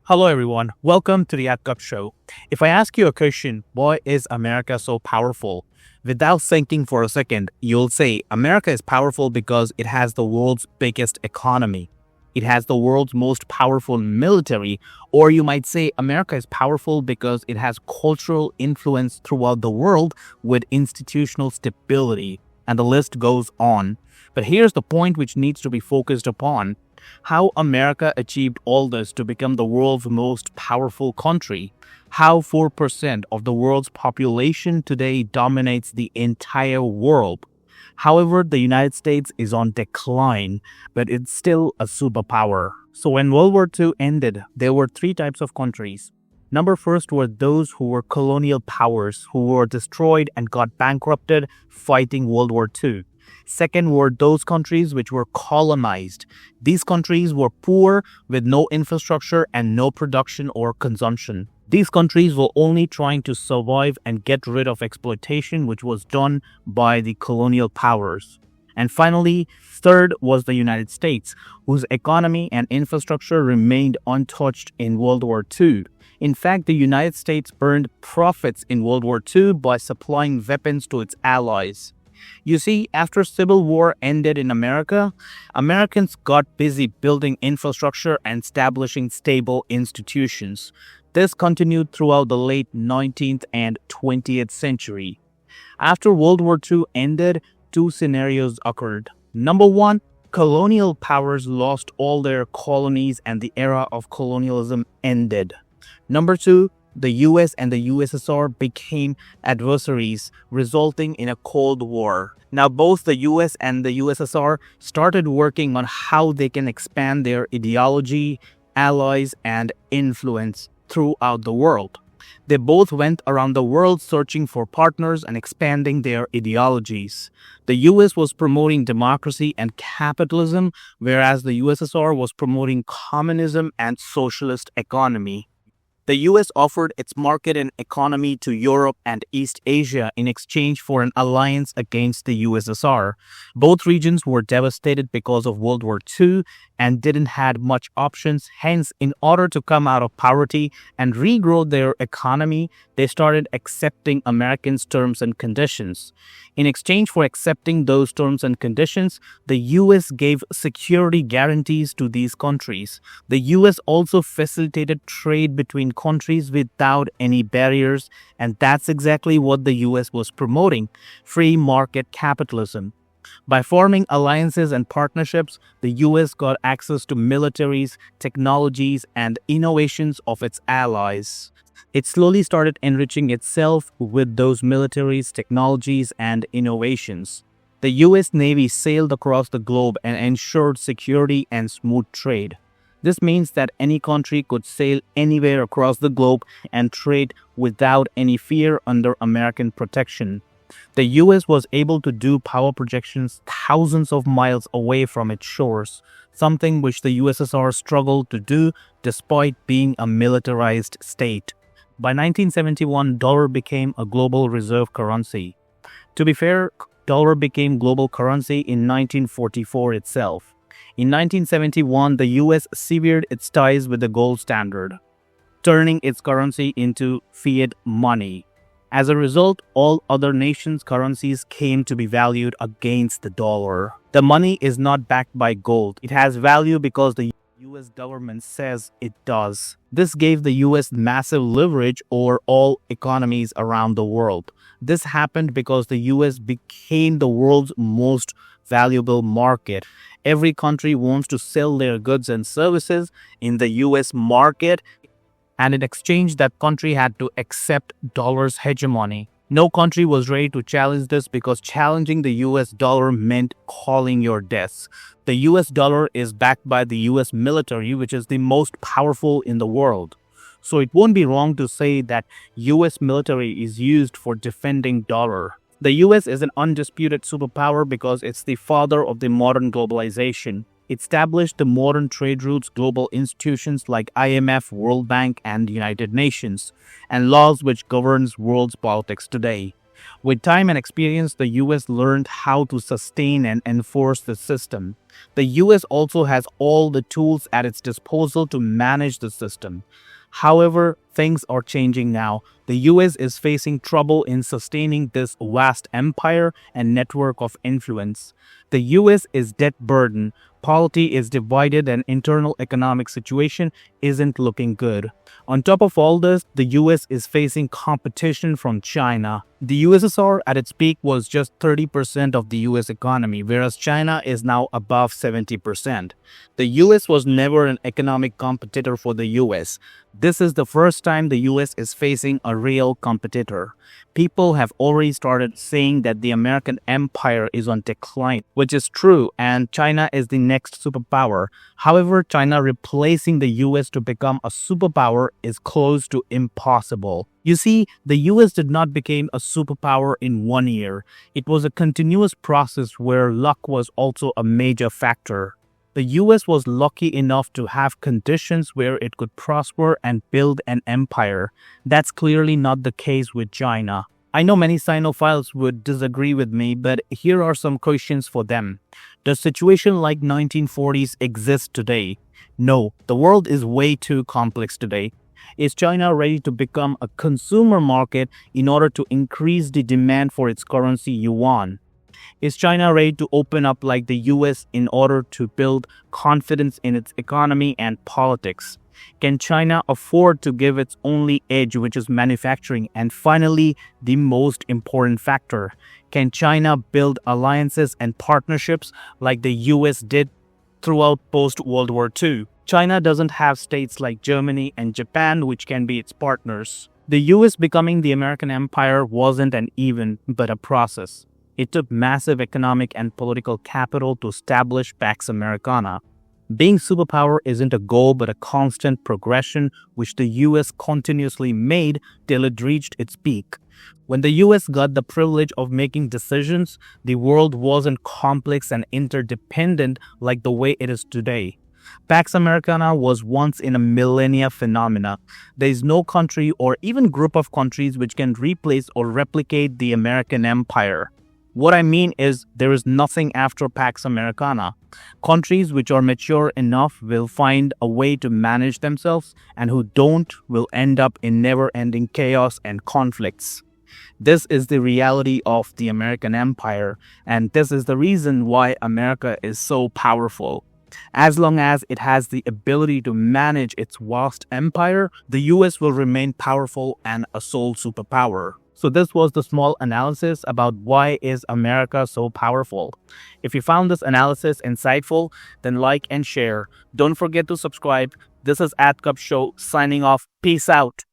Hello everyone, welcome to the Adkup Show. If I ask you a question, why is America so powerful? Without thinking for a second, you'll say America is powerful because it has the world's biggest economy. It has the world's most powerful military, or you might say America is powerful because it has cultural influence throughout the world with institutional stability. And the list goes on. But here's the point which needs to be focused upon. How America achieved all this to become the world's most powerful country. How 4% of the world's population today dominates the entire world. However, the United States is on decline, but it's still a superpower. So when World War II ended, there were three types of countries. Number first were those who were colonial powers who were destroyed and got bankrupted fighting World War II. Second were those countries which were colonized. These countries were poor with no infrastructure and no production or consumption. These countries were only trying to survive and get rid of exploitation which was done by the colonial powers. And finally, third was the United States, whose economy and infrastructure remained untouched in World War II. In fact, the United States earned profits in World War II by supplying weapons to its allies. You see, after Civil War ended in America, Americans got busy building infrastructure and establishing stable institutions. This continued throughout the late 19th and 20th century. After World War II ended, two scenarios occurred. Number one, colonial powers lost all their colonies and the era of colonialism ended. Number two, the US and the USSR became adversaries, resulting in a Cold War. Now, both the US and the USSR started working on how they can expand their ideology, allies, and influence throughout the world. They both went around the world searching for partners and expanding their ideologies. The US was promoting democracy and capitalism, whereas the USSR was promoting communism and socialist economy. The US offered its market and economy to Europe and East Asia in exchange for an alliance against the USSR. Both regions were devastated because of World War II and didn't have much options. Hence, in order to come out of poverty and regrow their economy, they started accepting Americans' terms and conditions. In exchange for accepting those terms and conditions, the US gave security guarantees to these countries. The US also facilitated trade between countries without any barriers, and that's exactly what the US was promoting, free market capitalism. By forming alliances and partnerships, the US got access to militaries, technologies, and innovations of its allies. It slowly started enriching itself with those militaries, technologies, and innovations. The US Navy sailed across the globe and ensured security and smooth trade. This means that any country could sail anywhere across the globe and trade without any fear under American protection. The US was able to do power projections thousands of miles away from its shores, something which the USSR struggled to do despite being a militarized state. By 1971, dollar became a global reserve currency. To be fair, dollar became global currency in 1944 itself. In 1971, the US severed its ties with the gold standard, turning its currency into fiat money. As a result, all other nations' currencies came to be valued against the dollar. The money is not backed by gold. It has value because the US government says it does. This gave the US massive leverage over all economies around the world. This happened because the US became the world's most valuable market. Every country wants to sell their goods and services in the US market, and in exchange, that country had to accept dollar's hegemony. No country was ready to challenge this because challenging the US dollar meant calling your death. The US dollar is backed by the US military, which is the most powerful in the world. So it won't be wrong to say that US military is used for defending dollar. The US is an undisputed superpower because it's the father of the modern globalization. It established the modern trade routes, global institutions like IMF, World Bank, and United Nations, and laws which governs world's politics today. With time and experience, the US learned how to sustain and enforce the system. The US also has all the tools at its disposal to manage the system. However, things are changing now. The US is facing trouble in sustaining this vast empire and network of influence. The US is debt burdened, polity is divided, and internal economic situation isn't looking good. On top of all this, the US is facing competition from China. The USSR at its peak was just 30% of the US economy, whereas China is now above 70%. The US was never an economic competitor for the US. This is the first time the US is facing a real competitor. People have already started saying that the American empire is on decline, which is true, and China is the next superpower. However, China replacing the US to become a superpower is close to impossible. You see, the US did not become a superpower in 1 year. It was a continuous process where luck was also a major factor. The US was lucky enough to have conditions where it could prosper and build an empire. That's clearly not the case with China. I know many Sinophiles would disagree with me, but here are some questions for them. Does situation like 1940s exist today? No, the world is way too complex today. Is China ready to become a consumer market in order to increase the demand for its currency yuan? Is China ready to open up like the US in order to build confidence in its economy and politics? Can China afford to give its only edge, which is manufacturing? And finally, the most important factor, can China build alliances and partnerships like the US did throughout post-World War II? China doesn't have states like Germany and Japan which can be its partners. The US becoming the American empire wasn't an event, but a process. It took massive economic and political capital to establish Pax Americana. Being superpower isn't a goal but a constant progression which the US continuously made till it reached its peak. When the US got the privilege of making decisions, the world wasn't complex and interdependent like the way it is today. Pax Americana was once in a millennia phenomena. There is no country or even group of countries which can replace or replicate the American empire. What I mean is there is nothing after Pax Americana. Countries which are mature enough will find a way to manage themselves, and who don't will end up in never-ending chaos and conflicts. This is the reality of the American empire, and this is the reason why America is so powerful. As long as it has the ability to manage its vast empire, the US will remain powerful and a sole superpower. So this was the small analysis about why is America so powerful. If you found this analysis insightful, then like and share. Don't forget to subscribe. This is Adkup Show signing off. Peace out.